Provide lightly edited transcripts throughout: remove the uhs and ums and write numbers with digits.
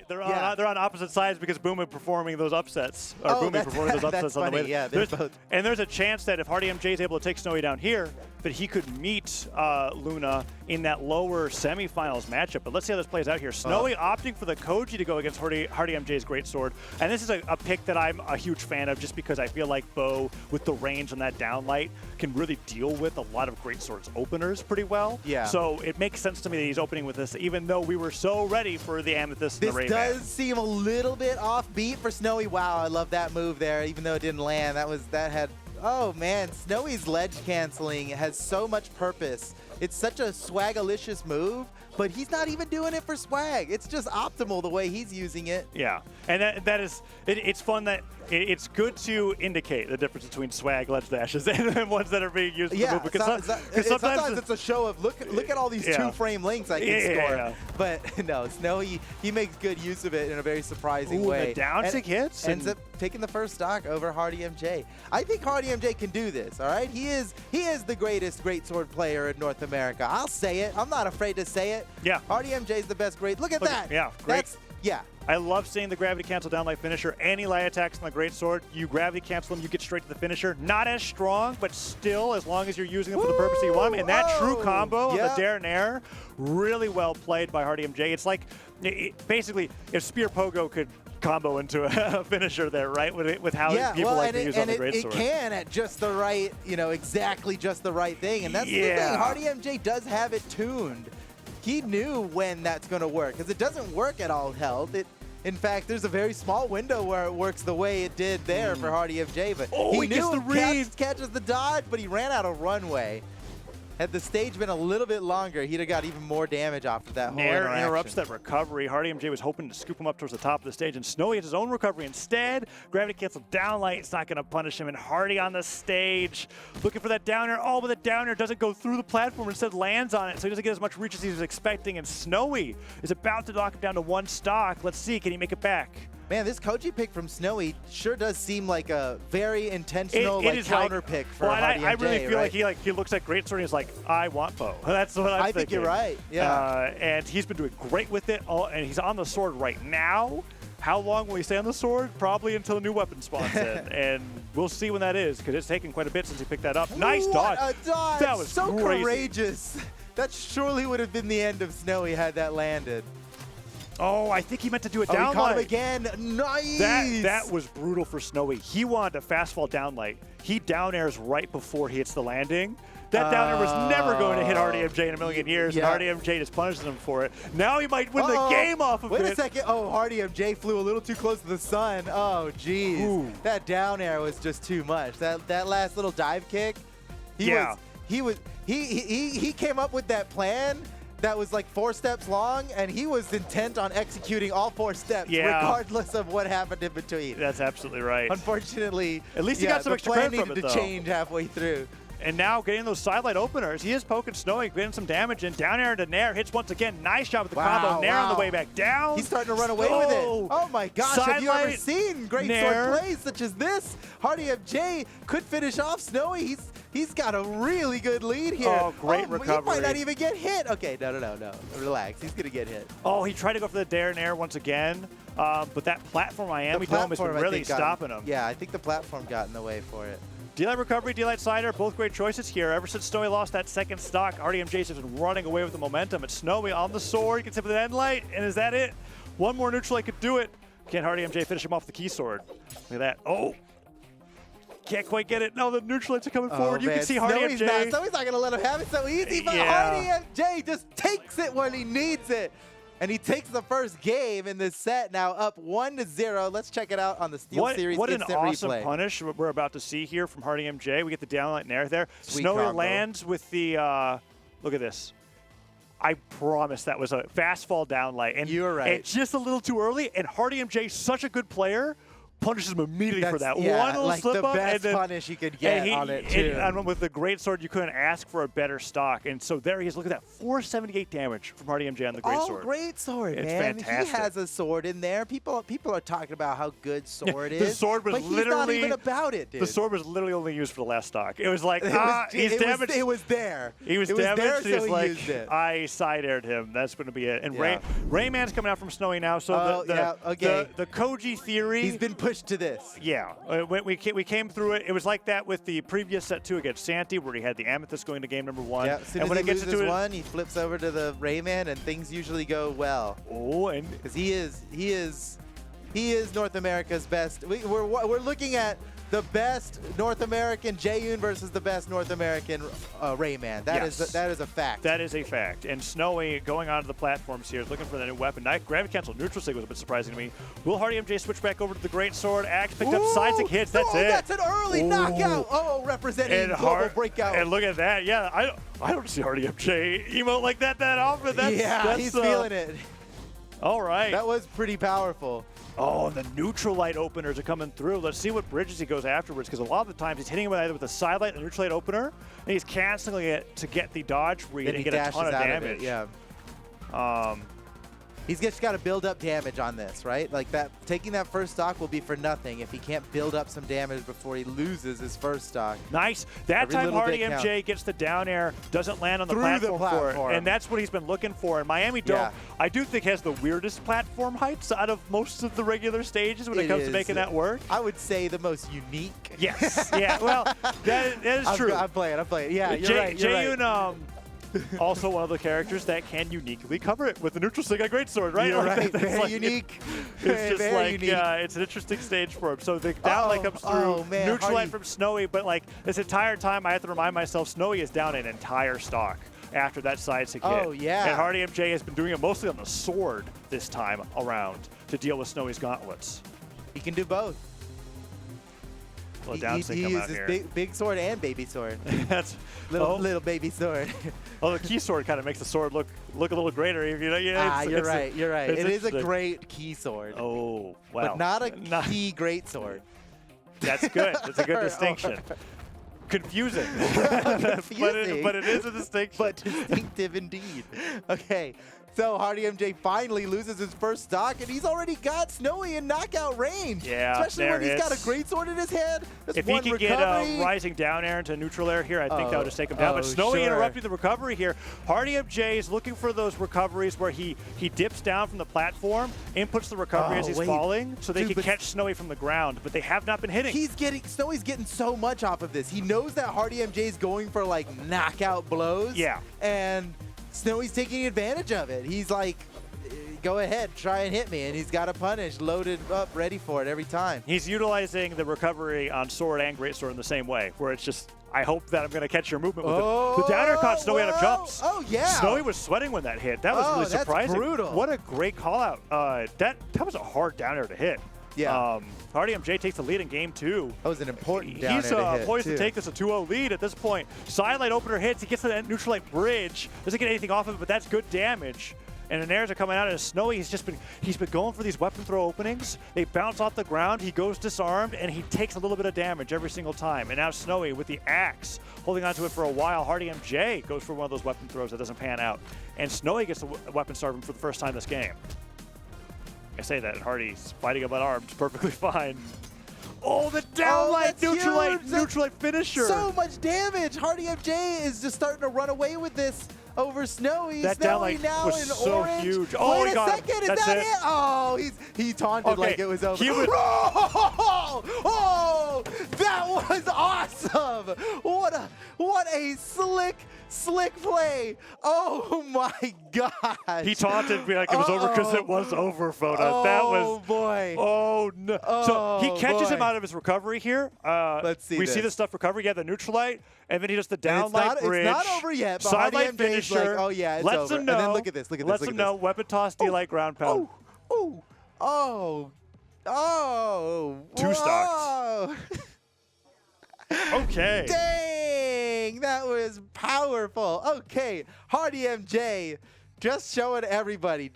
They're on opposite sides because Boom is performing those upsets. Or Boom is performing those upsets on the way. Yeah, and there's a chance that if HardyMJ is able to take Snowy down here, that he could meet Luna in that lower semifinals matchup. But let's see how this plays out here. Snowy opting for the Koji to go against HardyMJ's greatsword. And this is a pick that I'm a huge fan of just because I feel like Bo, with the range on that downlight, can really deal with a lot of greatswords openers pretty well. Yeah. So it makes sense to me that he's opening with this, even though we were so ready for the Amethyst and the Rayman. This does seem a little bit offbeat for Snowy. Wow, I love that move there, even though it didn't land. That had... Oh man, Snowy's ledge canceling has so much purpose. It's such a swagalicious move, but he's not even doing it for swag. It's just optimal the way he's using it. Yeah, and it's fun that it's good to indicate the difference between swag ledge dashes and the ones that are being used for the move. Because sometimes it's a show of look at all these two-frame links I can score. Yeah. But no, Snowy, he makes good use of it in a very surprising way. The down tick hits. Ends up taking the first stock over HardyMJ. I think HardyMJ can do this, all right? He is the greatest greatsword player in North America. I'll say it. I'm not afraid to say it. Yeah. HardyMJ is the best great. Look at that. Yeah, great. Yeah. I love seeing the gravity cancel downlight finisher. Any light attacks on the greatsword, you gravity cancel them, you get straight to the finisher. Not as strong, but still, as long as you're using them for the purpose that you want them. And that true combo of the Dare and Air, really well played by HardyMJ. It's like, basically, if Spear Pogo could combo into a finisher there, right? With how people like to use on the greatsword. It can at just the right, exactly just the right thing. And that's the thing. HardyMJ does have it tuned. He knew when that's going to work, because it doesn't work at all health. In fact, there's a very small window where it works the way it did there for HardyMJ, but he knew it catches the dodge, but he ran out of runway. Had the stage been a little bit longer, he'd have got even more damage after that whole Nair interaction. interrupts that recovery. HardyMJ was hoping to scoop him up towards the top of the stage, and Snowy has his own recovery instead. Gravity cancel downlight. It's not going to punish him, and Hardy on the stage looking for that down air. Oh, but the down air doesn't go through the platform, instead lands on it, so he doesn't get as much reach as he was expecting, and Snowy is about to knock him down to one stock. Let's see, can he make it back? Man, this Koji pick from Snowy sure does seem like a very intentional counter pick for HardyMJ. I really feel like he looks at greatsword and he's like, I want Bo. That's what I'm thinking. I think you're right. Yeah. And he's been doing great with it. And he's on the sword right now. How long will he stay on the sword? Probably until a new weapon spawns in. And we'll see when that is, because it's taken quite a bit since he picked that up. Nice dodge. What a dodge. That was so crazy. Courageous. That surely would have been the end of Snowy had that landed. Oh, I think he meant to do a downlight. He caught him again. Nice. That was brutal for Snowy. He wanted a fast fall downlight. He down airs right before he hits the landing. That down air was never going to hit HardyMJ in a million years, and HardyMJ just punishes him for it. Now he might win the game off of it. Wait a second. Oh, HardyMJ flew a little too close to the sun. Oh, geez. That down air was just too much. That last little dive kick, he came up with that plan that was like 4 steps long, and he was intent on executing all 4 steps, regardless of what happened in between. That's absolutely right. Unfortunately, at least he got some extra credit from it, needed to change halfway through. And now getting those sidelight openers, he is poking Snowy, getting some damage in. Down air to Nair, hits once again. Nice job with the combo. Nair on the way back down. He's starting to run away with it. Oh my gosh, have you ever seen great sword plays such as this? HardyMJ could finish off Snowy. He's got a really good lead here. Oh, great recovery. He might not even get hit. Okay, no. Relax. He's going to get hit. Oh, he tried to go for the dare and air once again, but that platform Miami Dome has been really stopping him. Yeah, I think the platform got in the way for it. D-Light recovery, D-Light slider, both great choices here. Ever since Snowy lost that second stock, HardyMJ has been running away with the momentum. It's Snowy on the sword, gets hit with an end light, and is that it? One more neutral light could do it. Can HardyMJ finish him off the key sword? Look at that. Oh! Can't quite get it. No, the neutral lights are coming forward. You can see HardyMJ. Snowy's not going to let him have it so easy, but HardyMJ just takes it when he needs it. And he takes the first game in this set, now up 1-0. Let's check it out on the SteelSeries What an instant awesome replay. punish we're about to see here from HardyMJ. We get the downlight and air there. Sweet Snowy combo. lands with the, look at this. I promise that was a fast fall downlight. And you were right. It's just a little too early, and HardyMJ, such a good player, punishes him immediately for that. Yeah, one little like slip the up, best and then, punish you could get on it, too. And with the great sword, you couldn't ask for a better stock. And so there he is. Look at that, 478 damage from HardyMJ on the great sword. Great sword, it's man. fantastic. He has a sword in there. People are talking about how good sword is. The sword was but literally he's not even about it, dude. The sword was literally only used for the last stock. It was like, he's it damaged. it was there. He was damaged. damaged. There, so He's he like, used it. I side-aired him. That's going to be it. And Yeah. Rayman's coming out from Snowy now. So the Koji theory. He's been pushed to this. Yeah, we came through it. It was like that with the previous set 2 against Santi, where he had the Amethyst going to game number 1. Yeah, as soon as he loses one, he flips over to the Rayman, and things usually go well. Oh, and because he is North America's best. We're looking at the best North American Jaeyoon versus the best North American Rayman. That is a fact. That is a fact. And Snowy going onto the platforms here is looking for the new weapon. Gravity Cancel Neutral Sig was a bit surprising to me. Will HardyMJ switch back over to the Great Sword? Axe picked up side stick hits. That's it. That's an early knockout. Oh, representing global breakout. And look at that. Yeah, I don't see HardyMJ emote like that often. That's, he's feeling it. All right. That was pretty powerful. Oh, and the neutral light openers are coming through. Let's see what bridges he goes afterwards, because a lot of the times he's hitting him either with a side light and the neutral light opener, and he's canceling it to get the dodge read and get a ton of damage. He's just got to build up damage on this, right? Like that, taking that first stock will be for nothing if he can't build up some damage before he loses his first stock. Nice. That time HardyMJ gets the down air, doesn't land on the platform for it, and that's what he's been looking for. And Miami Dome, I do think, has the weirdest platform heights out of most of the regular stages when it comes to making that work. I would say the most unique. Yes. Yeah. Well, that is true. I'm playing. Yeah, you're right. Jaeyoon, also one of the characters that can uniquely cover it with the neutral stick on Greatsword, right? You're like right. Very like, unique. It's just very like, unique. it's an interesting stage for him. So the down light comes through, neutral light from Snowy, but like this entire time I have to remind myself Snowy is down an entire stock after that side stick hit. Oh, yeah. And HardyMJ has been doing it mostly on the sword this time around to deal with Snowy's gauntlets. He can do both. He uses big sword and baby sword. That's little baby sword. Oh, the key sword kind of makes the sword look a little greater. You're right. You're right. It is a great key sword. Oh, wow. But not a key great sword. That's good. That's a good distinction. Confusing. But it is a distinction. But distinctive indeed. Okay. So HardyMJ finally loses his first stock, and he's already got Snowy in knockout range. Yeah, especially when he's got a great sword in his hand. If he can get a rising down air into neutral air here, I think that would just take him down. But Snowy interrupting the recovery here. HardyMJ is looking for those recoveries where he dips down from the platform, inputs the recovery as he's falling, so they can catch Snowy from the ground. But they have not been hitting. Snowy's getting so much off of this. He knows that HardyMJ is going for like knockout blows. Yeah. And Snowy's taking advantage of it. He's like, go ahead, try and hit me. And he's got a punish loaded up, ready for it every time. He's utilizing the recovery on sword and great sword in the same way, where it's just, I hope that I'm going to catch your movement with it. The down air caught Snowy out of jumps. Oh, yeah. Snowy was sweating when that hit. That was really surprising. That's brutal. What a great call out. That was a hard down air to hit. Yeah. HardyMJ takes the lead in game 2. That was an important down air to hit, He's poised to take this a 2-0 lead at this point. Side light opener hits. He gets to that neutral light bridge. Doesn't get anything off of it, but that's good damage. And the airs are coming out, and Snowy, he's been going for these weapon throw openings. They bounce off the ground. He goes disarmed, and he takes a little bit of damage every single time. And now Snowy with the axe, holding onto it for a while. HardyMJ goes for one of those weapon throws that doesn't pan out. And Snowy gets the weapon starving for the first time this game. I say that, and Hardy's fighting about arms perfectly fine. Oh, the down light, neutral light finisher. So much damage. HardyMJ is just starting to run away with this over Snowy. That down light was so huge. Oh, wait a second, is that it? Oh, he taunted like it was over. Oh, that was awesome. What a slick play. Oh my God. He taunted me like it was over because it was over, Foda. That was. Oh boy. Oh no. So he catches him out of his recovery here. Let's see. We see the stuff recovery. Yeah, the neutral light, and then he does the down light bridge. It's not over yet. But side light finisher. Like, oh yeah, it's lets over. him know. And then look at this. Lets him know. Weapon toss, D-light, ground pound. Oh. Two stocks. Okay. Dang, that was powerful. Okay, HardyMJ Just showing everybody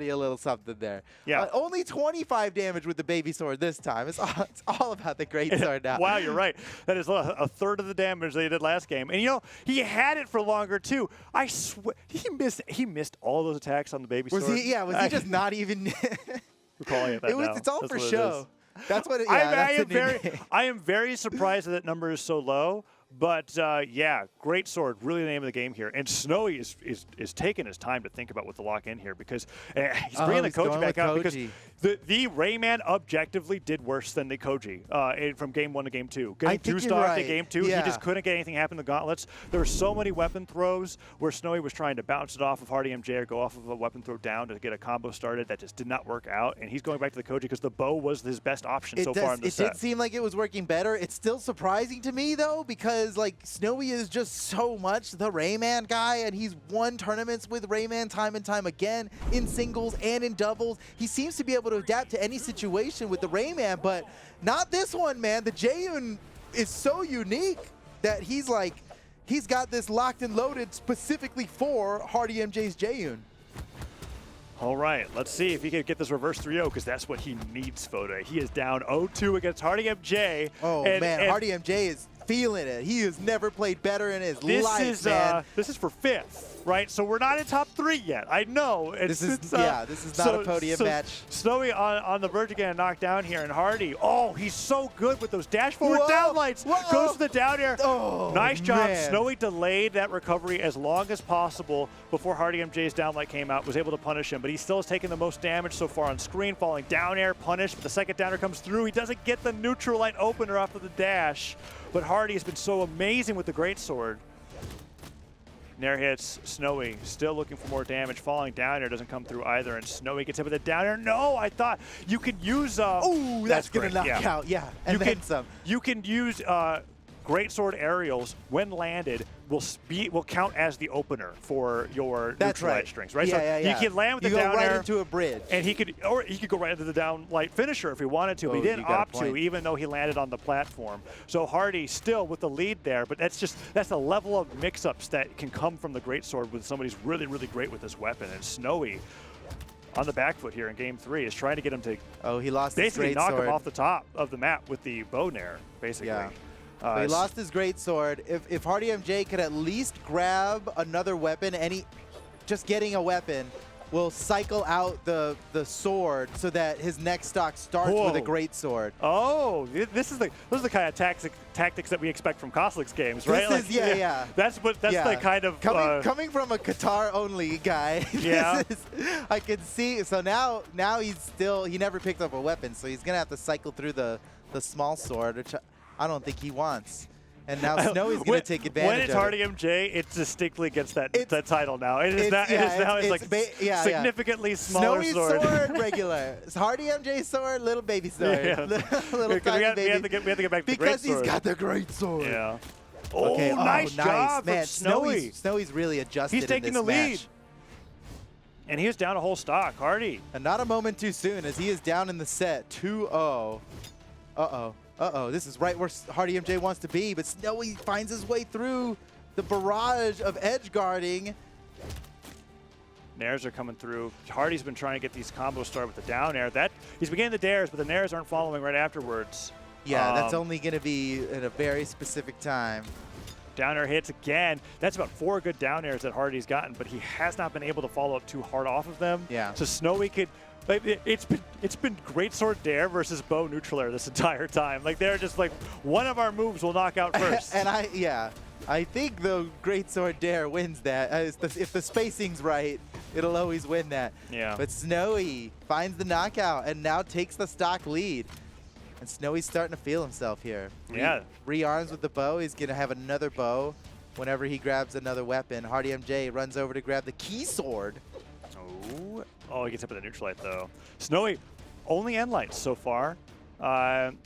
a little something there. Yeah. Only 25 damage with the baby sword this time. It's all about the great sword now. Wow, you're right. That is a third of the damage they did last game. And, you know, he had it for longer, too. I swear, he missed all those attacks on the baby sword. Was he just not even... We're calling it that now. It's all That's for what it show. is. That's what it is. I am very surprised that number is so low. But, yeah, great sword, really the name of the game here. And Snowy is taking his time to think about what to lock in here because he's bringing the Koji back out because the Rayman objectively did worse than the Koji from Game 1 to Game 2. Getting 2-stock to Game 2, yeah. he just couldn't get anything happen in the gauntlets. There were so many weapon throws where Snowy was trying to bounce it off of HardyMJ or go off of a weapon throw down to get a combo started. That just did not work out. And he's going back to the Koji because the bow was his best option so far in the set. It did seem like it was working better. It's still surprising to me, though, because like Snowy is just so much the Rayman guy, and he's won tournaments with Rayman time and time again in singles and in doubles. He seems to be able to adapt to any situation with the Rayman, but not this one, man. The Jayun is so unique that he's got this locked and loaded specifically for HardyMJ's Jayun. All right, let's see if he can get this reverse 3-0 because that's what he needs, Foday. He is down 0-2 against HardyMJ. Oh, man, HardyMJ is feeling it. He has never played better in his life, man. This is for 5th, right? So we're not in top 3 yet. I know. This is not a podium match. Snowy on the verge of getting knocked down here, and Hardy, oh, he's so good with those dash forward down lights. Goes to the down air. Oh, nice job. man. Snowy delayed that recovery as long as possible before HardyMJ's down light came out, was able to punish him, but he still has taken the most damage so far on screen, falling down air, punished, but the second downer comes through. He doesn't get the neutral light opener off of the dash. But Hardy has been so amazing with the greatsword. Nair hits Snowy, still looking for more damage. Falling down air doesn't come through either, and Snowy gets hit with a down air. No, I thought you could use. Ooh, that's gonna knock out. Yeah, and then some. You can use greatsword aerials when landed. Will count as the opener for your neutral light strings, right? Yeah, so you can land with the down air. You go right into a bridge. And he could go right into the down light finisher if he wanted to, but he didn't opt to, even though he landed on the platform. So Hardy still with the lead there, but that's the level of mix-ups that can come from the greatsword with somebody who's really, really great with this weapon. And Snowy on the back foot here in Game 3 is trying to get him to he lost basically his knock greatsword. him off the top of the map with the bow nair, basically. Yeah. He lost his greatsword. If HardyMJ could at least grab another weapon, just getting a weapon will cycle out the sword so that his next stock starts with a greatsword. Oh, this is the kind of tactics that we expect from Koslik's games, right? This is, yeah. That's the kind of coming from a Qatar only guy. Yeah. I can see. So now he never picked up a weapon, so he's gonna have to cycle through the small sword, which I don't think he wants. And now Snowy's going to take advantage of it. When it's HardyMJ, it distinctly gets that title now. It is now significantly smaller sword. Snowy's sword, regular. It's HardyMJ sword, little baby sword. Yeah. little tiny baby. We have to get back to the great because sword. He's got the great sword. Yeah. Okay. Nice job man. from Snowy. Snowy's really adjusted. He's taking the lead. And he was down a whole stock. Hardy. And not a moment too soon as he is down in the set. 2-0. Uh-oh, this is right where HardyMJ wants to be, but Snowy finds his way through the barrage of edge guarding. Nairs are coming through. Hardy's been trying to get these combos started with the down air. He's been getting the dares, but the nairs aren't following right afterwards. Yeah, that's only going to be at a very specific time. Down air hits again. That's about 4 good down airs that Hardy's gotten, but he has not been able to follow up too hard off of them. Yeah. So Snowy could... It's been greatsword dare versus bow neutral air this entire time. They're just one of our moves will knock out first. And I think the greatsword dare wins that. If the spacing's right, it'll always win that. Yeah. But Snowy finds the knockout and now takes the stock lead. And Snowy's starting to feel himself here. Yeah. Rearms with the bow. He's gonna have another bow whenever he grabs another weapon. HardyMJ runs over to grab the key sword. Oh, he gets up with the neutral light, though. Snowy, only end lights so far.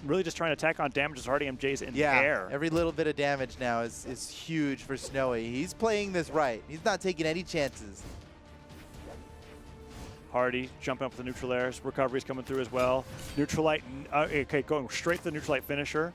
Really just trying to tack on damage as HardyMJ's in the air. Every little bit of damage now is huge for Snowy. He's playing this right. He's not taking any chances. Hardy jumping up with the neutral airs. Recovery's coming through as well. Neutral light, going straight to the neutral light finisher.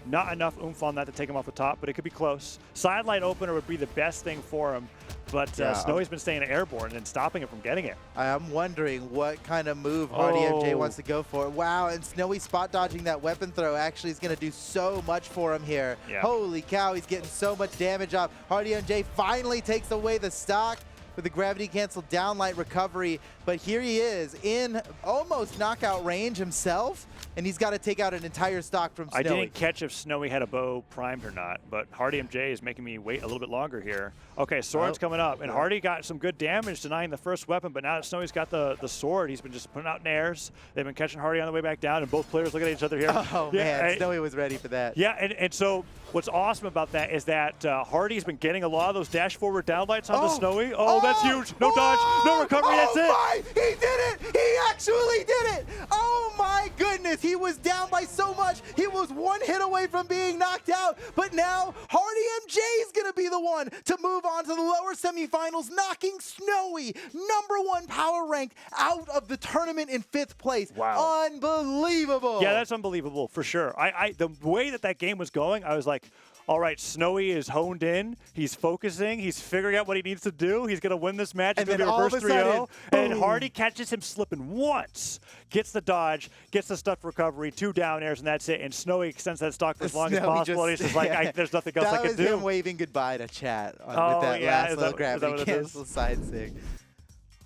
Not enough oomph on that to take him off the top, but it could be close. Side light opener would be the best thing for him. but Snowy's been staying airborne and stopping him from getting it. I'm wondering what kind of move HardyMJ wants to go for. Wow, and Snowy spot dodging that weapon throw actually is going to do so much for him here. Yeah. Holy cow, he's getting so much damage off. HardyMJ finally takes away the stock with the gravity cancel downlight recovery, but here he is in almost knockout range himself, and he's got to take out an entire stock from Snowy. I didn't catch if Snowy had a bow primed or not, but HardyMJ is making me wait a little bit longer here. Okay, sword's coming up, and Hardy got some good damage denying the first weapon, but now that Snowy's got the sword, he's been just putting out nairs. They've been catching Hardy on the way back down, and both players look at each other here. Oh, man, Snowy was ready for that. Yeah, and so what's awesome about that is that Hardy's been getting a lot of those dash forward downlights onto Snowy. Oh, that's huge. No dodge, no recovery, that's it. My, he did it! He actually did it! Oh my goodness, he was down by so much. He was one hit away from being knocked out, but now HardyMJ is gonna be the one to move on to the lower semifinals, knocking Snowy, #1 power ranked, out of the tournament in 5th place. Wow. Unbelievable. Yeah, that's unbelievable for sure. The way that game was going, I was like, all right, Snowy is honed in. He's focusing. He's figuring out what he needs to do. He's going to win this match. It's going to be a reverse 3-0. And Hardy catches him slipping once, gets the dodge, gets the stuff recovery, 2 down airs, and that's it. And Snowy extends that stock for as long as possible. And he's just like, there's nothing else I can do. That was him waving goodbye to chat with that last little gravity cancel side sig.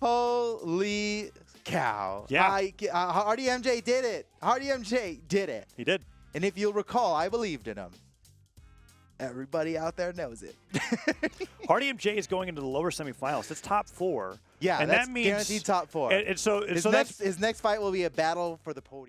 Holy cow. Yeah. HardyMJ did it. HardyMJ did it. He did. And if you'll recall, I believed in him. Everybody out there knows it. HardyMJ is going into the lower semifinals. It's top 4. Yeah, and that's that means guaranteed top 4. And so his next fight will be a battle for the podium.